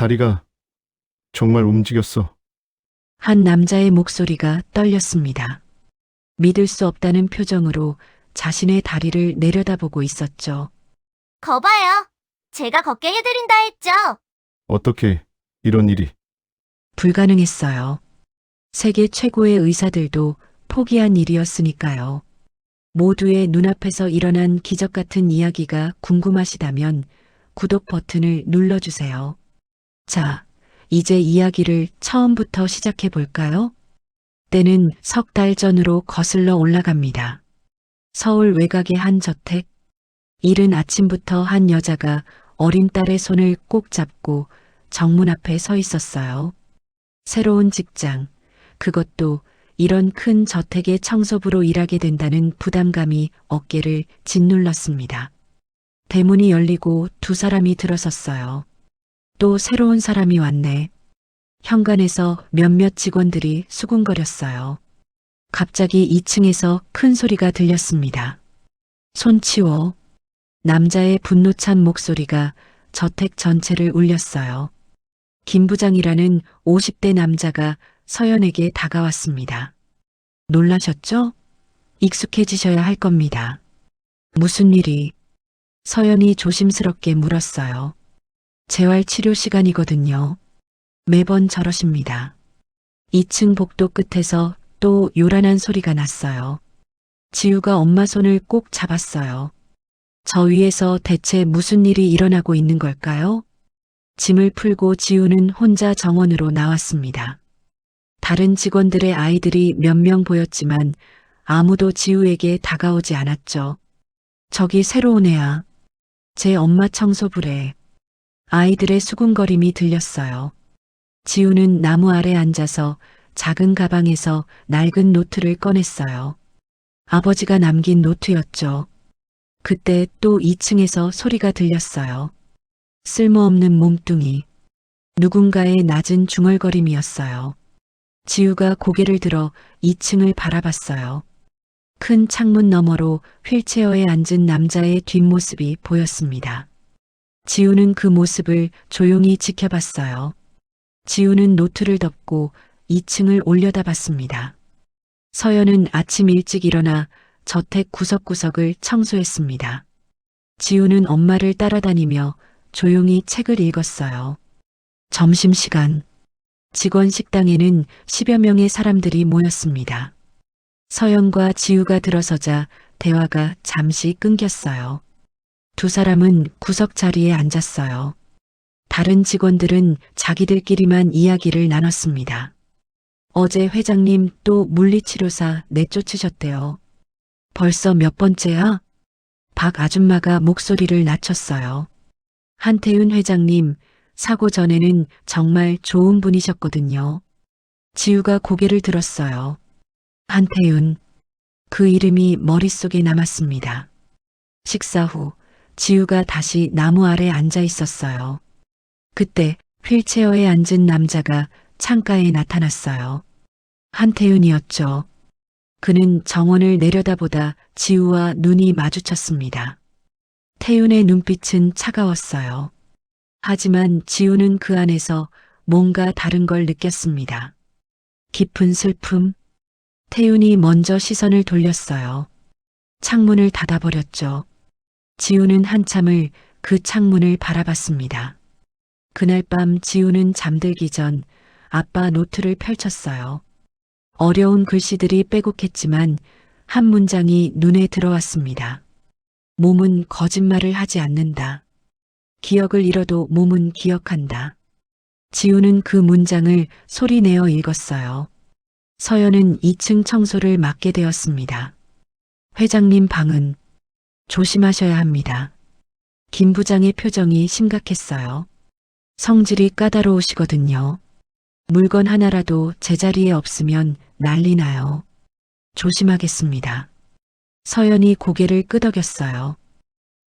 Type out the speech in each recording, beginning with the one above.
다리가 정말 움직였어. 한 남자의 목소리가 떨렸습니다. 믿을 수 없다는 표정으로 자신의 다리를 내려다보고 있었죠. 거봐요. 제가 걷게 해드린다 했죠. 어떻게 이런 일이? 불가능했어요. 세계 최고의 의사들도 포기한 일이었으니까요. 모두의 눈앞에서 일어난 기적 같은 이야기가 궁금하시다면 구독 버튼을 눌러주세요. 자, 이제 이야기를 처음부터 시작해 볼까요? 때는 석 달 전으로 거슬러 올라갑니다. 서울 외곽의 한 저택. 이른 아침부터 한 여자가 어린 딸의 손을 꼭 잡고 정문 앞에 서 있었어요. 새로운 직장, 그것도 이런 큰 저택의 청소부로 일하게 된다는 부담감이 어깨를 짓눌렀습니다. 대문이 열리고 두 사람이 들어섰어요. 또 새로운 사람이 왔네. 현관에서 몇몇 직원들이 수군거렸어요. 갑자기 2층에서 큰 소리가 들렸습니다. 손 치워. 남자의 분노찬 목소리가 저택 전체를 울렸어요. 김 부장이라는 50대 남자가 서연에게 다가왔습니다. 놀라셨죠? 익숙해지셔야 할 겁니다. 무슨 일이? 서연이 조심스럽게 물었어요. 재활 치료 시간이거든요. 매번 저러십니다. 2층 복도 끝에서 또 요란한 소리가 났어요. 지우가 엄마 손을 꼭 잡았어요. 저 위에서 대체 무슨 일이 일어나고 있는 걸까요? 짐을 풀고 지우는 혼자 정원으로 나왔습니다. 다른 직원들의 아이들이 몇 명 보였지만 아무도 지우에게 다가오지 않았죠. 저기 새로운 애야. 제 엄마 청소부래. 아이들의 수군거림이 들렸어요. 지우는 나무 아래 앉아서 작은 가방에서 낡은 노트를 꺼냈어요. 아버지가 남긴 노트였죠. 그때 또 2층에서 소리가 들렸어요. 쓸모없는 몸뚱이. 누군가의 낮은 중얼거림이었어요. 지우가 고개를 들어 2층을 바라봤어요. 큰 창문 너머로 휠체어에 앉은 남자의 뒷모습이 보였습니다. 지우는 그 모습을 조용히 지켜봤어요. 지우는 노트를 덮고 2층을 올려다봤습니다. 서연은 아침 일찍 일어나 저택 구석구석을 청소했습니다. 지우는 엄마를 따라다니며 조용히 책을 읽었어요. 점심시간. 직원 식당에는 10여 명의 사람들이 모였습니다. 서연과 지우가 들어서자 대화가 잠시 끊겼어요. 두 사람은 구석 자리에 앉았어요. 다른 직원들은 자기들끼리만 이야기를 나눴습니다. 어제 회장님 또 물리치료사 내쫓으셨대요. 벌써 몇 번째야? 박 아줌마가 목소리를 낮췄어요. 한태윤 회장님, 사고 전에는 정말 좋은 분이셨거든요. 지우가 고개를 들었어요. 한태윤. 그 이름이 머릿속에 남았습니다. 식사 후 지우가 다시 나무 아래 앉아 있었어요. 그때 휠체어에 앉은 남자가 창가에 나타났어요. 한태윤이었죠. 그는 정원을 내려다보다 지우와 눈이 마주쳤습니다. 태윤의 눈빛은 차가웠어요. 하지만 지우는 그 안에서 뭔가 다른 걸 느꼈습니다. 깊은 슬픔. 태윤이 먼저 시선을 돌렸어요. 창문을 닫아버렸죠. 지우는 한참을 그 창문을 바라봤습니다. 그날 밤 지우는 잠들기 전 아빠 노트를 펼쳤어요. 어려운 글씨들이 빼곡했지만 한 문장이 눈에 들어왔습니다. 몸은 거짓말을 하지 않는다. 기억을 잃어도 몸은 기억한다. 지우는 그 문장을 소리내어 읽었어요. 서연은 2층 청소를 맡게 되었습니다. 회장님 방은 조심하셔야 합니다. 김 부장의 표정이 심각했어요. 성질이 까다로우시거든요. 물건 하나라도 제자리에 없으면 난리 나요. 조심하겠습니다. 서연이 고개를 끄덕였어요.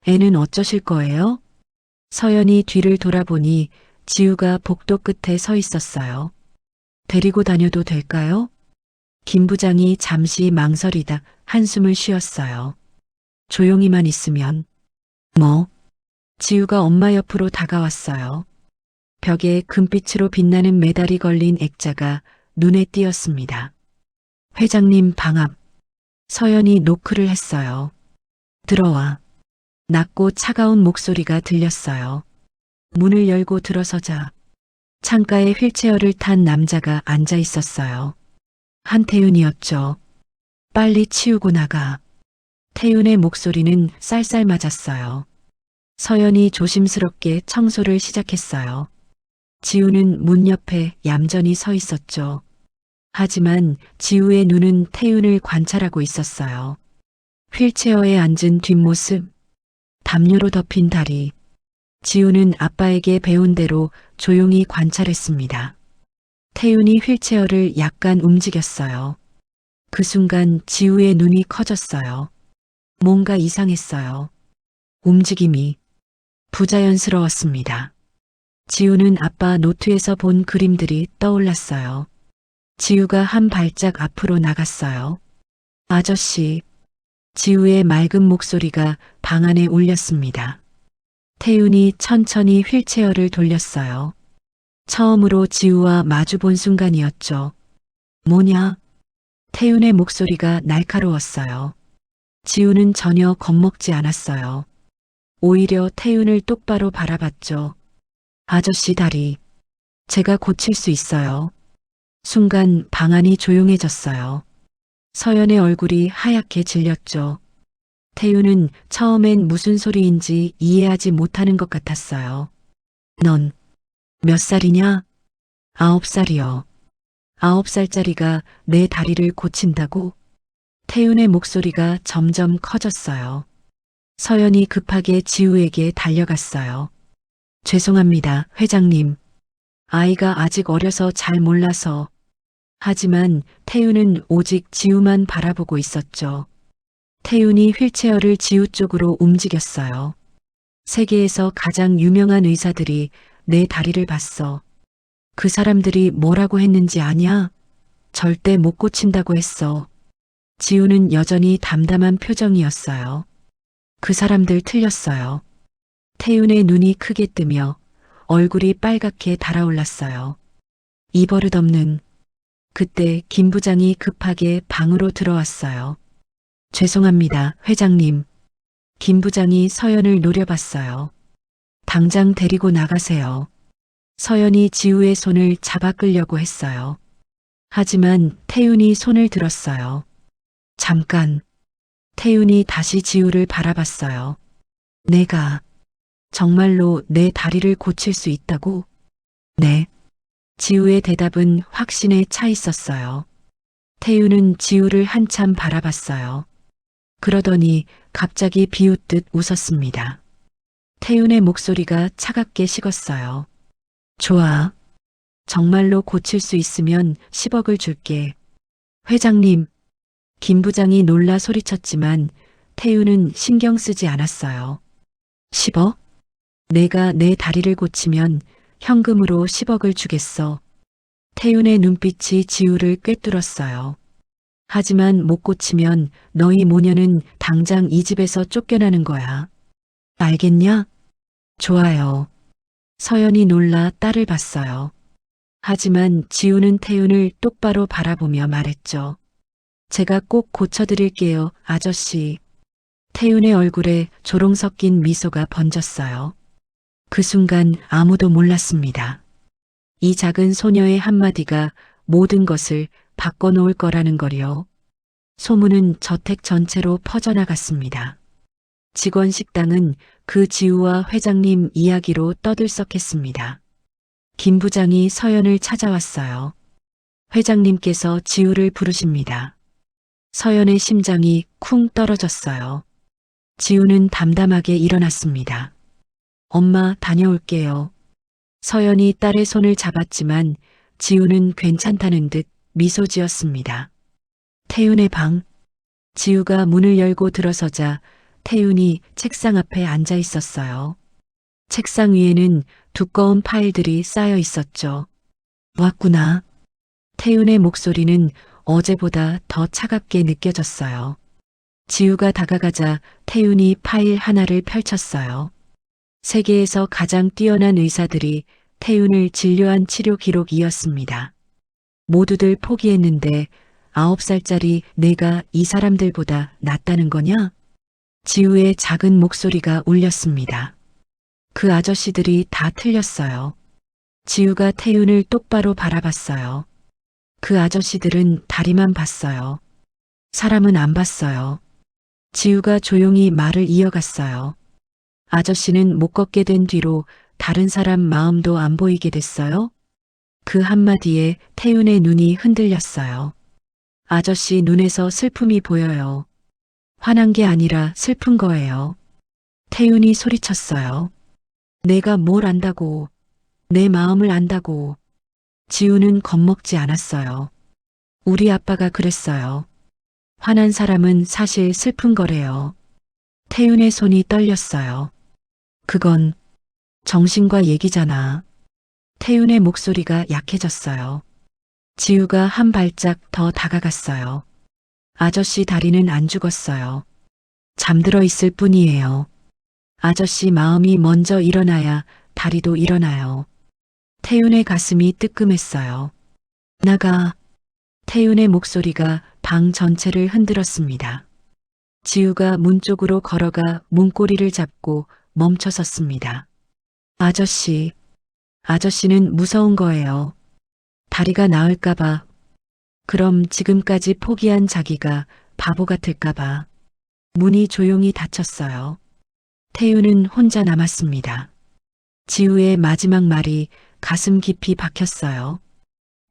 애는 어쩌실 거예요? 서연이 뒤를 돌아보니 지우가 복도 끝에 서 있었어요. 데리고 다녀도 될까요? 김 부장이 잠시 망설이다 한숨을 쉬었어요. 조용히만 있으면. 뭐? 지우가 엄마 옆으로 다가왔어요. 벽에 금빛으로 빛나는 메달이 걸린 액자가 눈에 띄었습니다. 회장님 방 앞. 서연이 노크를 했어요. 들어와. 낮고 차가운 목소리가 들렸어요. 문을 열고 들어서자 창가에 휠체어를 탄 남자가 앉아 있었어요. 한태윤이었죠. 빨리 치우고 나가. 태윤의 목소리는 쌀쌀 맞았어요. 서연이 조심스럽게 청소를 시작했어요. 지우는 문 옆에 얌전히 서 있었죠. 하지만 지우의 눈은 태윤을 관찰하고 있었어요. 휠체어에 앉은 뒷모습, 담요로 덮인 다리. 지우는 아빠에게 배운 대로 조용히 관찰했습니다. 태윤이 휠체어를 약간 움직였어요. 그 순간 지우의 눈이 커졌어요. 뭔가 이상했어요. 움직임이 부자연스러웠습니다. 지우는 아빠 노트에서 본 그림들이 떠올랐어요. 지우가 한 발짝 앞으로 나갔어요. 아저씨. 지우의 맑은 목소리가 방 안에 울렸습니다. 태윤이 천천히 휠체어를 돌렸어요. 처음으로 지우와 마주본 순간이었죠. 뭐냐? 태윤의 목소리가 날카로웠어요. 지우는 전혀 겁먹지 않았어요. 오히려 태윤을 똑바로 바라봤죠. 아저씨 다리. 제가 고칠 수 있어요. 순간 방 안이 조용해졌어요. 서연의 얼굴이 하얗게 질렸죠. 태윤은 처음엔 무슨 소리인지 이해하지 못하는 것 같았어요. 넌 몇 살이냐? 9살이요. 9살짜리가 내 다리를 고친다고? 태윤의 목소리가 점점 커졌어요. 서연이 급하게 지우에게 달려갔어요. 죄송합니다, 회장님. 아이가 아직 어려서 잘 몰라서. 하지만 태윤은 오직 지우만 바라보고 있었죠. 태윤이 휠체어를 지우 쪽으로 움직였어요. 세계에서 가장 유명한 의사들이 내 다리를 봤어. 그 사람들이 뭐라고 했는지 아냐? 절대 못 고친다고 했어. 지우는 여전히 담담한 표정이었어요. 그 사람들 틀렸어요. 태윤의 눈이 크게 뜨며 얼굴이 빨갛게 달아올랐어요. 이 버릇없는. 그때 김 부장이 급하게 방으로 들어왔어요. 죄송합니다, 회장님. 김 부장이 서연을 노려봤어요. 당장 데리고 나가세요. 서연이 지우의 손을 잡아 끌려고 했어요. 하지만 태윤이 손을 들었어요. 잠깐. 태윤이 다시 지우를 바라봤어요. 내가 정말로 내 다리를 고칠 수 있다고? 네. 지우의 대답은 확신에 차 있었어요. 태윤은 지우를 한참 바라봤어요. 그러더니 갑자기 비웃듯 웃었습니다. 태윤의 목소리가 차갑게 식었어요. 좋아. 정말로 고칠 수 있으면 10억을 줄게. 회장님. 김 부장이 놀라 소리쳤지만 태윤은 신경 쓰지 않았어요. 10억? 내가 내 다리를 고치면 현금으로 10억을 주겠어. 태윤의 눈빛이 지우를 꿰뚫었어요. 하지만 못 고치면 너희 모녀는 당장 이 집에서 쫓겨나는 거야. 알겠냐? 좋아요. 서연이 놀라 딸을 봤어요. 하지만 지우는 태윤을 똑바로 바라보며 말했죠. 제가 꼭 고쳐드릴게요, 아저씨. 태윤의 얼굴에 조롱 섞인 미소가 번졌어요. 그 순간 아무도 몰랐습니다. 이 작은 소녀의 한마디가 모든 것을 바꿔놓을 거라는 거요. 소문은 저택 전체로 퍼져나갔습니다. 직원 식당은 그 지우와 회장님 이야기로 떠들썩했습니다. 김 부장이 서연을 찾아왔어요. 회장님께서 지우를 부르십니다. 서연의 심장이 쿵 떨어졌어요. 지우는 담담하게 일어났습니다. 엄마, 다녀올게요. 서연이 딸의 손을 잡았지만 지우는 괜찮다는 듯 미소 지었습니다. 태윤의 방. 지우가 문을 열고 들어서자 태윤이 책상 앞에 앉아 있었어요. 책상 위에는 두꺼운 파일들이 쌓여 있었죠. 왔구나. 태윤의 목소리는 어제보다 더 차갑게 느껴졌어요. 지우가 다가가자 태윤이 파일 하나를 펼쳤어요. 세계에서 가장 뛰어난 의사들이 태윤을 진료한 치료 기록이었습니다. 모두들 포기했는데 9살짜리 내가 이 사람들보다 낫다는 거냐? 지우의 작은 목소리가 울렸습니다. 그 아저씨들이 다 틀렸어요. 지우가 태윤을 똑바로 바라봤어요. 그 아저씨들은 다리만 봤어요. 사람은 안 봤어요. 지우가 조용히 말을 이어갔어요. 아저씨는 못 걷게 된 뒤로 다른 사람 마음도 안 보이게 됐어요. 그 한마디에 태윤의 눈이 흔들렸어요. 아저씨 눈에서 슬픔이 보여요. 화난 게 아니라 슬픈 거예요. 태윤이 소리쳤어요. 내가 뭘 안다고, 내 마음을 안다고. 지우는 겁먹지 않았어요. 우리 아빠가 그랬어요. 화난 사람은 사실 슬픈 거래요. 태윤의 손이 떨렸어요. 그건 정신과 얘기잖아. 태윤의 목소리가 약해졌어요. 지우가 한 발짝 더 다가갔어요. 아저씨 다리는 안 죽었어요. 잠들어 있을 뿐이에요. 아저씨 마음이 먼저 일어나야 다리도 일어나요. 태윤의 가슴이 뜨끔했어요. 나가. 태윤의 목소리가 방 전체를 흔들었습니다. 지우가 문 쪽으로 걸어가 문고리를 잡고 멈춰섰습니다. 아저씨, 아저씨는 무서운 거예요. 다리가 나을까봐. 그럼 지금까지 포기한 자기가 바보 같을까봐. 문이 조용히 닫혔어요. 태윤은 혼자 남았습니다. 지우의 마지막 말이 가슴 깊이 박혔어요.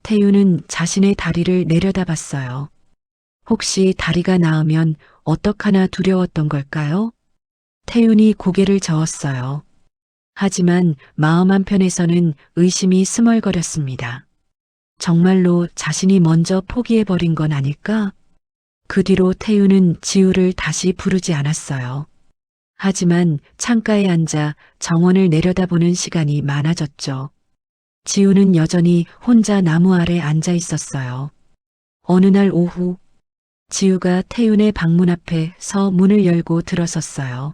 태윤은 자신의 다리를 내려다봤어요. 혹시 다리가 나으면 어떡하나 두려웠던 걸까요? 태윤이 고개를 저었어요. 하지만 마음 한편에서는 의심이 스멀거렸습니다. 정말로 자신이 먼저 포기해버린 건 아닐까? 그 뒤로 태윤은 지우를 다시 부르지 않았어요. 하지만 창가에 앉아 정원을 내려다보는 시간이 많아졌죠. 지우는 여전히 혼자 나무 아래 앉아 있었어요. 어느 날 오후, 지우가 태윤의 방문 앞에 서 문을 열고 들어섰어요.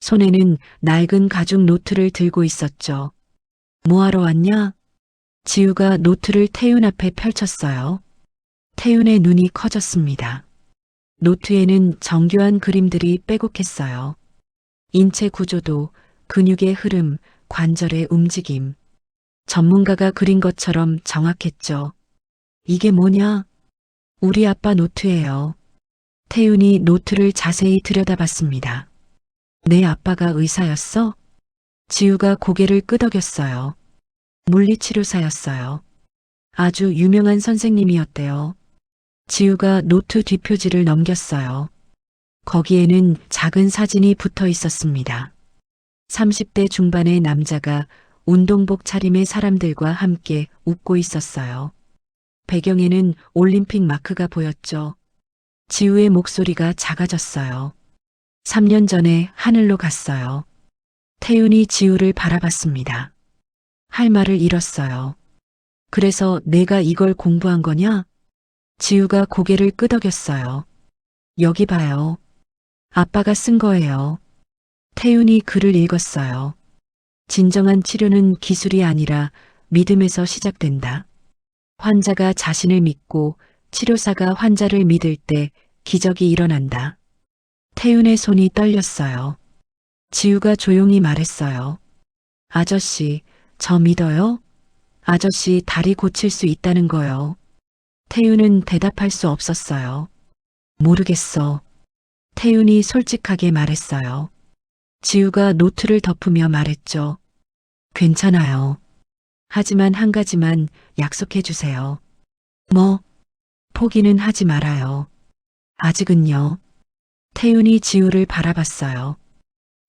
손에는 낡은 가죽 노트를 들고 있었죠. 뭐하러 왔냐? 지우가 노트를 태윤 앞에 펼쳤어요. 태윤의 눈이 커졌습니다. 노트에는 정교한 그림들이 빼곡했어요. 인체 구조도, 근육의 흐름, 관절의 움직임. 전문가가 그린 것처럼 정확했죠. 이게 뭐냐? 우리 아빠 노트예요. 태윤이 노트를 자세히 들여다봤습니다. 내 아빠가 의사였어? 지우가 고개를 끄덕였어요. 물리치료사였어요. 아주 유명한 선생님이었대요. 지우가 노트 뒷표지를 넘겼어요. 거기에는 작은 사진이 붙어 있었습니다. 30대 중반의 남자가 운동복 차림의 사람들과 함께 웃고 있었어요. 배경에는 올림픽 마크가 보였죠. 지우의 목소리가 작아졌어요. 3년 전에 하늘로 갔어요. 태윤이 지우를 바라봤습니다. 할 말을 잃었어요. 그래서 내가 이걸 공부한 거냐? 지우가 고개를 끄덕였어요. 여기 봐요. 아빠가 쓴 거예요. 태윤이 글을 읽었어요. 진정한 치료는 기술이 아니라 믿음에서 시작된다. 환자가 자신을 믿고 치료사가 환자를 믿을 때 기적이 일어난다. 태윤의 손이 떨렸어요. 지우가 조용히 말했어요. 아저씨, 저 믿어요? 아저씨 다리 고칠 수 있다는 거요. 태윤은 대답할 수 없었어요. 모르겠어. 태윤이 솔직하게 말했어요. 지우가 노트를 덮으며 말했죠. 괜찮아요. 하지만 한 가지만 약속해 주세요. 뭐? 포기는 하지 말아요. 아직은요. 태윤이 지우를 바라봤어요.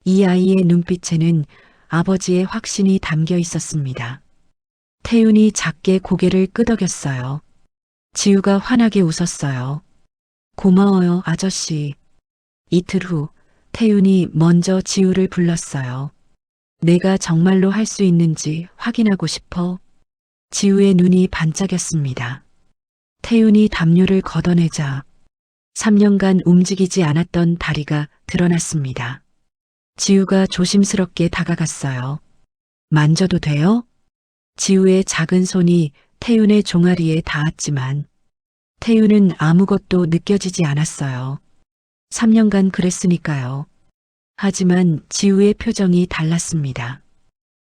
이 아이의 눈빛에는 아버지의 확신이 담겨 있었습니다. 태윤이 작게 고개를 끄덕였어요. 지우가 환하게 웃었어요. 고마워요, 아저씨. 이틀 후, 태윤이 먼저 지우를 불렀어요. 내가 정말로 할 수 있는지 확인하고 싶어. 지우의 눈이 반짝였습니다. 태윤이 담요를 걷어내자 3년간 움직이지 않았던 다리가 드러났습니다. 지우가 조심스럽게 다가갔어요. 만져도 돼요? 지우의 작은 손이 태윤의 종아리에 닿았지만 태윤은 아무것도 느껴지지 않았어요. 3년간 그랬으니까요. 하지만 지우의 표정이 달랐습니다.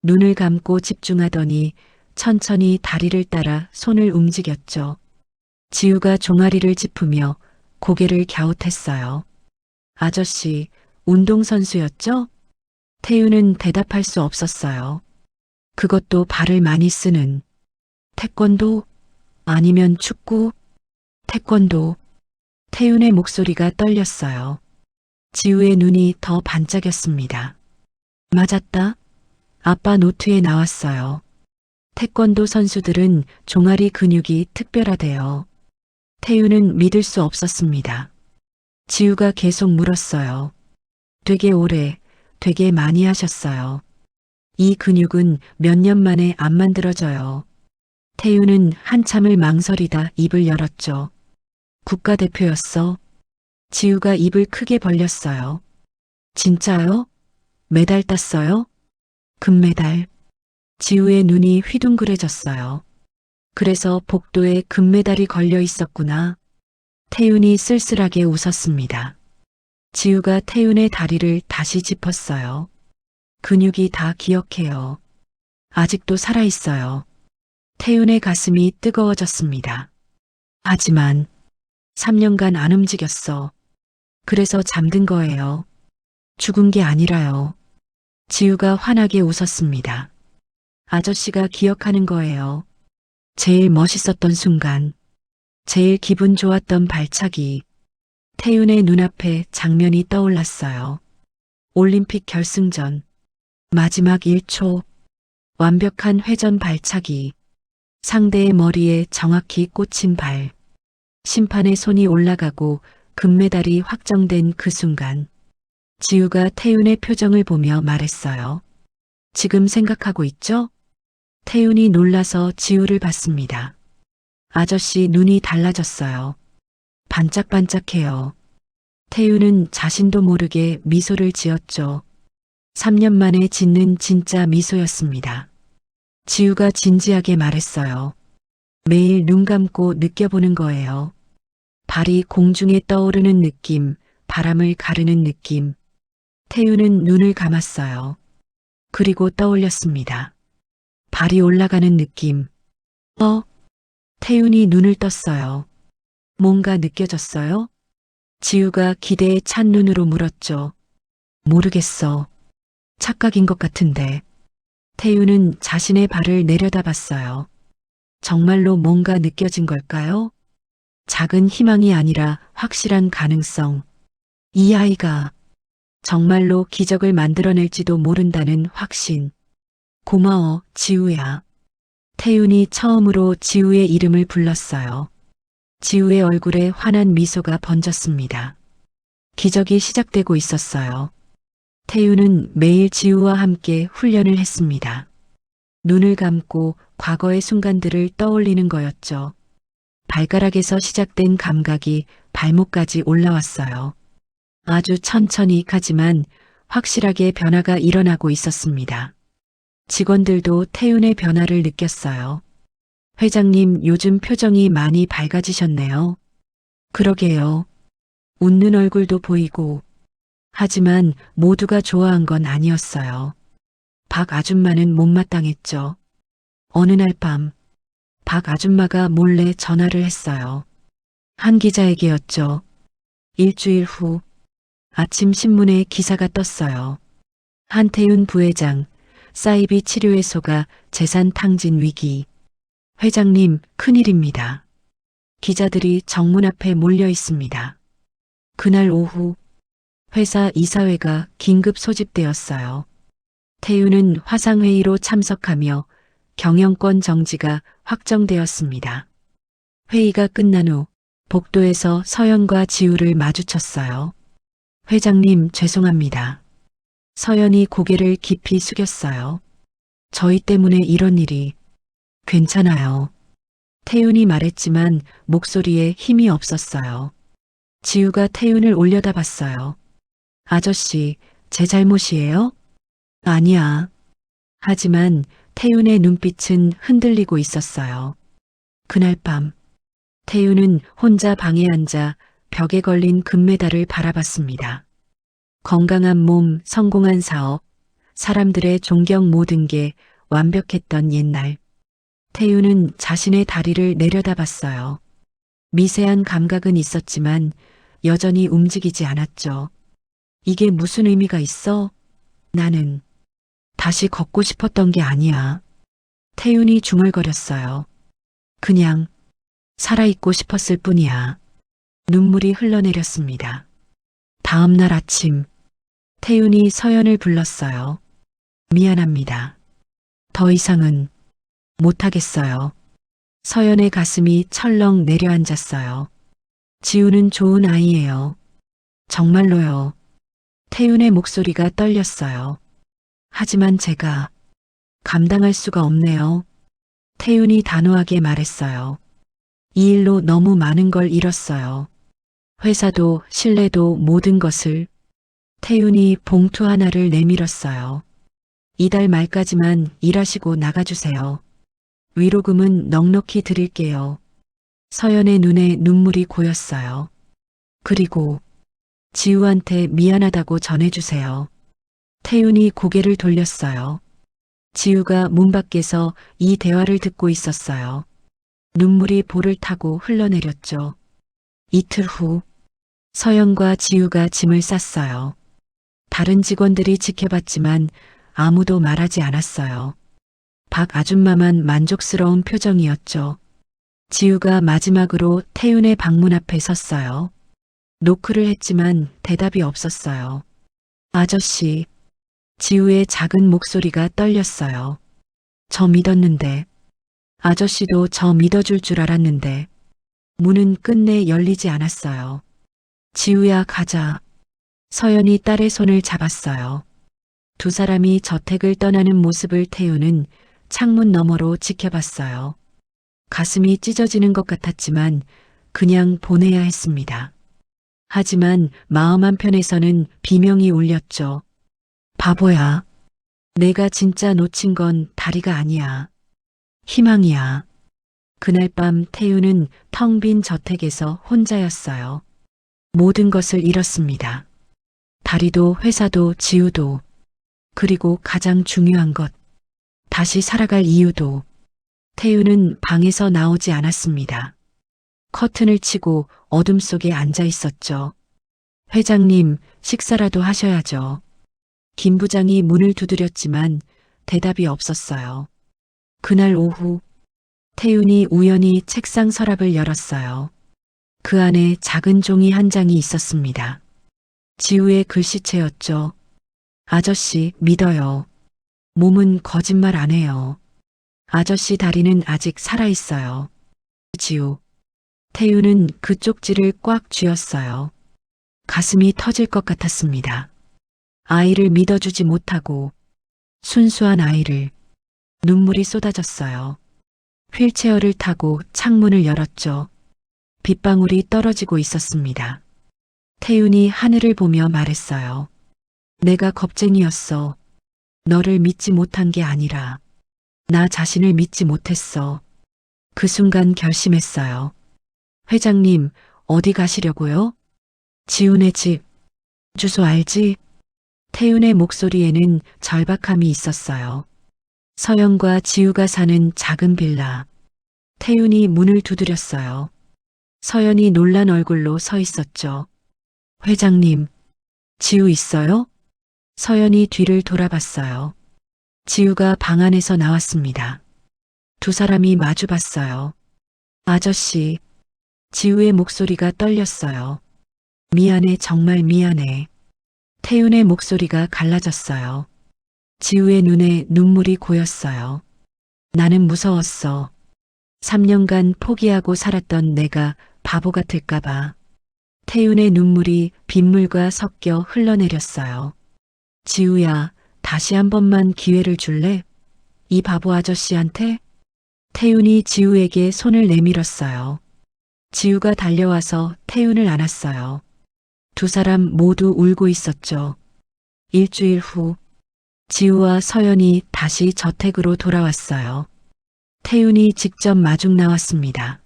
눈을 감고 집중하더니 천천히 다리를 따라 손을 움직였죠. 지우가 종아리를 짚으며 고개를 갸웃했어요. 아저씨, 운동선수였죠? 태윤은 대답할 수 없었어요. 그것도 발을 많이 쓰는 태권도? 아니면 축구? 태권도. 태윤의 목소리가 떨렸어요. 지우의 눈이 더 반짝였습니다. 맞았다. 아빠 노트에 나왔어요. 태권도 선수들은 종아리 근육이 특별하대요. 태윤은 믿을 수 없었습니다. 지우가 계속 물었어요. 되게 오래, 되게 많이 하셨어요. 이 근육은 몇 년 만에 안 만들어져요. 태윤은 한참을 망설이다 입을 열었죠. 국가대표였어. 지우가 입을 크게 벌렸어요. 진짜요? 메달 땄어요? 금메달. 지우의 눈이 휘둥그레졌어요. 그래서 복도에 금메달이 걸려 있었구나. 태윤이 쓸쓸하게 웃었습니다. 지우가 태윤의 다리를 다시 짚었어요. 근육이 다 기억해요. 아직도 살아있어요. 태윤의 가슴이 뜨거워졌습니다. 하지만 3년간 안 움직였어. 그래서 잠든 거예요. 죽은 게 아니라요. 지우가 환하게 웃었습니다. 아저씨가 기억하는 거예요. 제일 멋있었던 순간, 제일 기분 좋았던 발차기. 태윤의 눈앞에 장면이 떠올랐어요. 올림픽 결승전, 마지막 1초, 완벽한 회전 발차기, 상대의 머리에 정확히 꽂힌 발, 심판의 손이 올라가고 금메달이 확정된 그 순간, 지우가 태윤의 표정을 보며 말했어요. 지금 생각하고 있죠? 태윤이 놀라서 지우를 봤습니다. 아저씨 눈이 달라졌어요. 반짝반짝해요. 태윤은 자신도 모르게 미소를 지었죠. 3년 만에 짓는 진짜 미소였습니다. 지우가 진지하게 말했어요. 매일 눈 감고 느껴보는 거예요. 발이 공중에 떠오르는 느낌, 바람을 가르는 느낌. 태윤은 눈을 감았어요. 그리고 떠올렸습니다. 발이 올라가는 느낌. 태윤이 눈을 떴어요. 뭔가 느껴졌어요? 지우가 기대에 찬 눈으로 물었죠. 모르겠어. 착각인 것 같은데. 태윤은 자신의 발을 내려다봤어요. 정말로 뭔가 느껴진 걸까요? 작은 희망이 아니라 확실한 가능성. 이 아이가 정말로 기적을 만들어낼지도 모른다는 확신. 고마워, 지우야. 태윤이 처음으로 지우의 이름을 불렀어요. 지우의 얼굴에 환한 미소가 번졌습니다. 기적이 시작되고 있었어요. 태윤은 매일 지우와 함께 훈련을 했습니다. 눈을 감고 과거의 순간들을 떠올리는 거였죠. 발가락에서 시작된 감각이 발목까지 올라왔어요. 아주 천천히 가지만 확실하게 변화가 일어나고 있었습니다. 직원들도 태윤의 변화를 느꼈어요. 회장님, 요즘 표정이 많이 밝아지셨네요. 그러게요. 웃는 얼굴도 보이고. 하지만 모두가 좋아한 건 아니었어요. 박 아줌마는 못마땅했죠. 어느 날 밤, 박 아줌마가 몰래 전화를 했어요. 한 기자에게였죠. 일주일 후, 아침 신문에 기사가 떴어요. 한태윤 부회장, 사이비 치료회소가 재산 탕진 위기. 회장님, 큰일입니다. 기자들이 정문 앞에 몰려 있습니다. 그날 오후, 회사 이사회가 긴급 소집되었어요. 태윤은 화상회의로 참석하며 경영권 정지가 확정되었습니다. 회의가 끝난 후 복도에서 서연과 지우를 마주쳤어요. 회장님, 죄송합니다. 서연이 고개를 깊이 숙였어요. 저희 때문에 이런 일이. 괜찮아요. 태윤이 말했지만 목소리에 힘이 없었어요. 지우가 태윤을 올려다봤어요. 아저씨, 제 잘못이에요? 아니야. 하지만 태윤의 눈빛은 흔들리고 있었어요. 그날 밤, 태윤은 혼자 방에 앉아 벽에 걸린 금메달을 바라봤습니다. 건강한 몸, 성공한 사업, 사람들의 존경 모든 게 완벽했던 옛날. 태윤은 자신의 다리를 내려다봤어요. 미세한 감각은 있었지만 여전히 움직이지 않았죠. 이게 무슨 의미가 있어? 나는 다시 걷고 싶었던 게 아니야. 태윤이 중얼거렸어요. 그냥 살아있고 싶었을 뿐이야. 눈물이 흘러내렸습니다. 다음 날 아침, 태윤이 서연을 불렀어요. 미안합니다. 더 이상은 못하겠어요. 서연의 가슴이 철렁 내려앉았어요. 지우는 좋은 아이예요. 정말로요. 태윤의 목소리가 떨렸어요. 하지만 제가 감당할 수가 없네요. 태윤이 단호하게 말했어요. 이 일로 너무 많은 걸 잃었어요. 회사도 신뢰도 모든 것을. 태윤이 봉투 하나를 내밀었어요. 이달 말까지만 일하시고 나가주세요. 위로금은 넉넉히 드릴게요. 서연의 눈에 눈물이 고였어요. 그리고 지우한테 미안하다고 전해주세요. 태윤이 고개를 돌렸어요. 지우가 문 밖에서 이 대화를 듣고 있었어요. 눈물이 볼을 타고 흘러내렸죠. 이틀 후, 서연과 지우가 짐을 쌌어요. 다른 직원들이 지켜봤지만 아무도 말하지 않았어요. 박 아줌마만 만족스러운 표정이었죠. 지우가 마지막으로 태윤의 방문 앞에 섰어요. 노크를 했지만 대답이 없었어요. 아저씨, 지우의 작은 목소리가 떨렸어요. 저 믿었는데, 아저씨도 저 믿어줄 줄 알았는데, 문은 끝내 열리지 않았어요. 지우야, 가자. 서연이 딸의 손을 잡았어요. 두 사람이 저택을 떠나는 모습을 태우는 창문 너머로 지켜봤어요. 가슴이 찢어지는 것 같았지만 그냥 보내야 했습니다. 하지만 마음 한편에서는 비명이 울렸죠. 바보야. 내가 진짜 놓친 건 다리가 아니야. 희망이야. 그날 밤 태우는 텅 빈 저택에서 혼자였어요. 모든 것을 잃었습니다. 다리도 회사도 지우도, 그리고 가장 중요한 것, 다시 살아갈 이유도. 태우는 방에서 나오지 않았습니다. 커튼을 치고 어둠 속에 앉아 있었죠. 회장님, 식사라도 하셔야죠. 김 부장이 문을 두드렸지만 대답이 없었어요. 그날 오후, 태윤이 우연히 책상 서랍을 열었어요. 그 안에 작은 종이 한 장이 있었습니다. 지우의 글씨체였죠. 아저씨, 믿어요. 몸은 거짓말 안 해요. 아저씨 다리는 아직 살아있어요. 지우. 태윤은 그 쪽지를 꽉 쥐었어요. 가슴이 터질 것 같았습니다. 아이를 믿어주지 못하고, 순수한 아이를. 눈물이 쏟아졌어요. 휠체어를 타고 창문을 열었죠. 빗방울이 떨어지고 있었습니다. 태윤이 하늘을 보며 말했어요. 내가 겁쟁이였어. 너를 믿지 못한 게 아니라 나 자신을 믿지 못했어. 그 순간 결심했어요. 회장님, 어디 가시려고요? 지훈의 집. 주소 알지? 태윤의 목소리에는 절박함이 있었어요. 서연과 지우가 사는 작은 빌라. 태윤이 문을 두드렸어요. 서연이 놀란 얼굴로 서 있었죠. 회장님, 지우 있어요? 서연이 뒤를 돌아봤어요. 지우가 방 안에서 나왔습니다. 두 사람이 마주 봤어요. 아저씨, 지우의 목소리가 떨렸어요. 미안해, 정말 미안해. 태윤의 목소리가 갈라졌어요. 지우의 눈에 눈물이 고였어요. 나는 무서웠어. 3년간 포기하고 살았던 내가 바보 같을까봐. 태윤의 눈물이 빗물과 섞여 흘러내렸어요. 지우야, 다시 한 번만 기회를 줄래? 이 바보 아저씨한테? 태윤이 지우에게 손을 내밀었어요. 지우가 달려와서 태윤을 안았어요. 두 사람 모두 울고 있었죠. 일주일 후, 지우와 서연이 다시 저택으로 돌아왔어요. 태윤이 직접 마중 나왔습니다.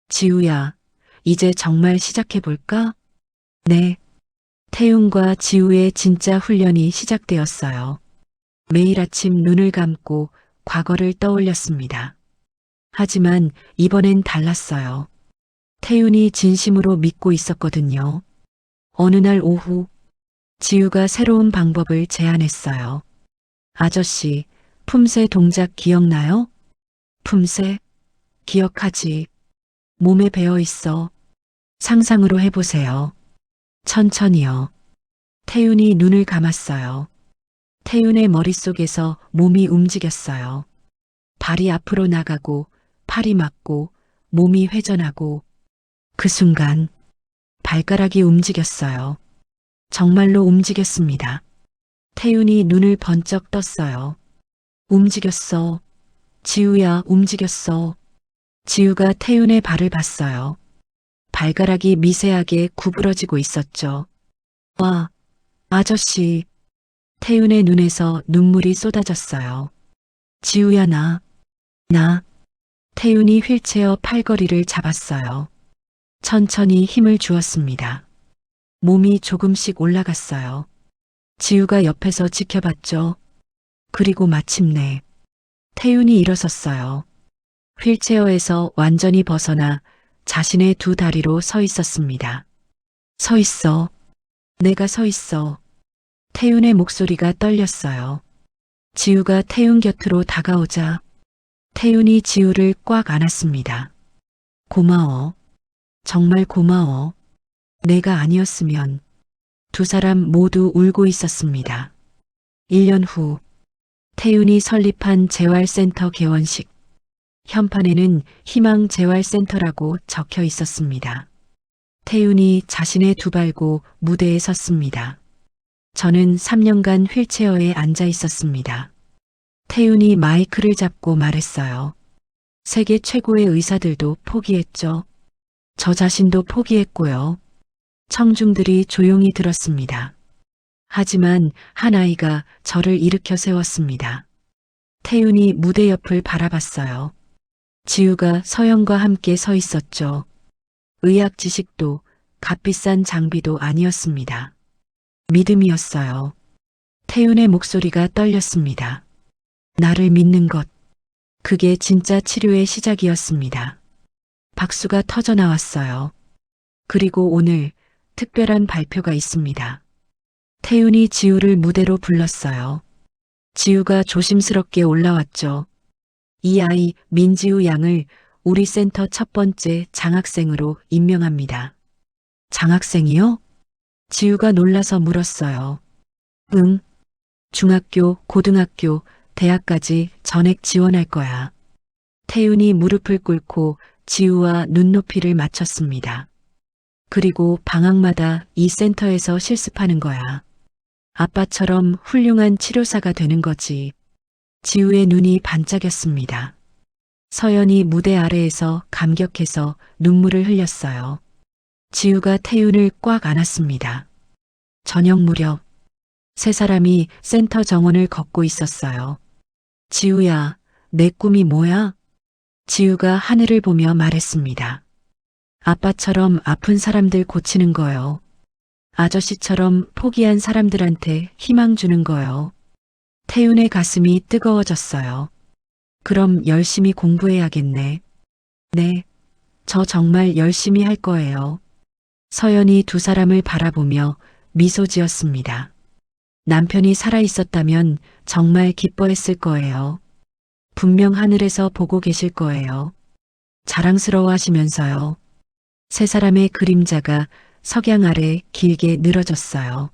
지우야, 이제 정말 시작해볼까? 네. 태윤과 지우의 진짜 훈련이 시작되었어요. 매일 아침 눈을 감고 과거를 떠올렸습니다. 하지만 이번엔 달랐어요. 태윤이 진심으로 믿고 있었거든요. 어느 날 오후, 지우가 새로운 방법을 제안했어요. 아저씨, 품새 동작 기억나요? 품새? 기억하지. 몸에 배어 있어. 상상으로 해보세요. 천천히요. 태윤이 눈을 감았어요. 태윤의 머릿속에서 몸이 움직였어요. 발이 앞으로 나가고, 팔이 맞고, 몸이 회전하고, 그 순간, 발가락이 움직였어요. 정말로 움직였습니다. 태윤이 눈을 번쩍 떴어요. 움직였어. 지우야, 움직였어. 지우가 태윤의 발을 봤어요. 발가락이 미세하게 구부러지고 있었죠. 와, 아저씨. 태윤의 눈에서 눈물이 쏟아졌어요. 지우야, 나. 태윤이 휠체어 팔걸이를 잡았어요. 천천히 힘을 주었습니다. 몸이 조금씩 올라갔어요. 지우가 옆에서 지켜봤죠. 그리고 마침내 태윤이 일어섰어요. 휠체어에서 완전히 벗어나 자신의 두 다리로 서 있었습니다. 서 있어. 내가 서 있어. 태윤의 목소리가 떨렸어요. 지우가 태윤 곁으로 다가오자 태윤이 지우를 꽉 안았습니다. 고마워. 정말 고마워. 내가 아니었으면. 두 사람 모두 울고 있었습니다. 1년 후 태윤이 설립한 재활센터 개원식. 현판에는 희망 재활센터라고 적혀 있었습니다. 태윤이 자신의 두 발고 무대에 섰습니다. 저는 3년간 휠체어에 앉아 있었습니다. 태윤이 마이크를 잡고 말했어요. 세계 최고의 의사들도 포기했죠. 저 자신도 포기했고요. 청중들이 조용히 들었습니다. 하지만 한 아이가 저를 일으켜 세웠습니다. 태윤이 무대 옆을 바라봤어요. 지우가 서연과 함께 서 있었죠. 의학 지식도 값비싼 장비도 아니었습니다. 믿음이었어요. 태윤의 목소리가 떨렸습니다. 나를 믿는 것. 그게 진짜 치료의 시작이었습니다. 박수가 터져 나왔어요. 그리고 오늘 특별한 발표가 있습니다. 태윤이 지우를 무대로 불렀어요. 지우가 조심스럽게 올라왔죠. 이 아이 민지우 양을 우리 센터 첫 번째 장학생으로 임명합니다. 장학생이요? 지우가 놀라서 물었어요. 응. 중학교, 고등학교, 대학까지 전액 지원할 거야. 태윤이 무릎을 꿇고 지우와 눈높이를 맞췄습니다. 그리고 방학마다 이 센터에서 실습하는 거야. 아빠처럼 훌륭한 치료사가 되는 거지. 지우의 눈이 반짝였습니다. 서연이 무대 아래에서 감격해서 눈물을 흘렸어요. 지우가 태윤을 꽉 안았습니다. 저녁 무렵 세 사람이 센터 정원을 걷고 있었어요. 지우야, 내 꿈이 뭐야? 지우가 하늘을 보며 말했습니다. 아빠처럼 아픈 사람들 고치는 거요. 아저씨처럼 포기한 사람들한테 희망 주는 거요. 태윤의 가슴이 뜨거워졌어요. 그럼 열심히 공부해야겠네. 네, 저 정말 열심히 할 거예요. 서연이 두 사람을 바라보며 미소 지었습니다. 남편이 살아있었다면 정말 기뻐했을 거예요. 분명 하늘에서 보고 계실 거예요. 자랑스러워 하시면서요. 세 사람의 그림자가 석양 아래 길게 늘어졌어요.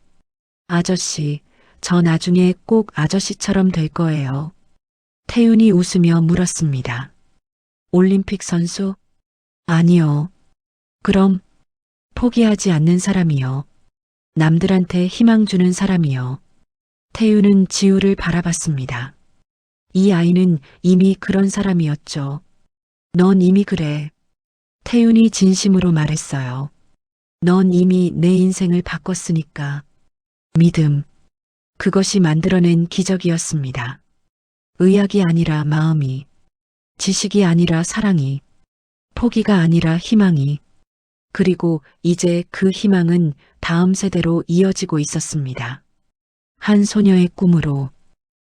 아저씨, 저 나중에 꼭 아저씨처럼 될 거예요. 태윤이 웃으며 물었습니다. 올림픽 선수? 아니요. 그럼 포기하지 않는 사람이요. 남들한테 희망 주는 사람이요. 태윤은 지우를 바라봤습니다. 이 아이는 이미 그런 사람이었죠. 넌 이미 그래. 태윤이 진심으로 말했어요. 넌 이미 내 인생을 바꿨으니까. 믿음. 그것이 만들어낸 기적이었습니다. 의학이 아니라 마음이, 지식이 아니라 사랑이, 포기가 아니라 희망이, 그리고 이제 그 희망은 다음 세대로 이어지고 있었습니다. 한 소녀의 꿈으로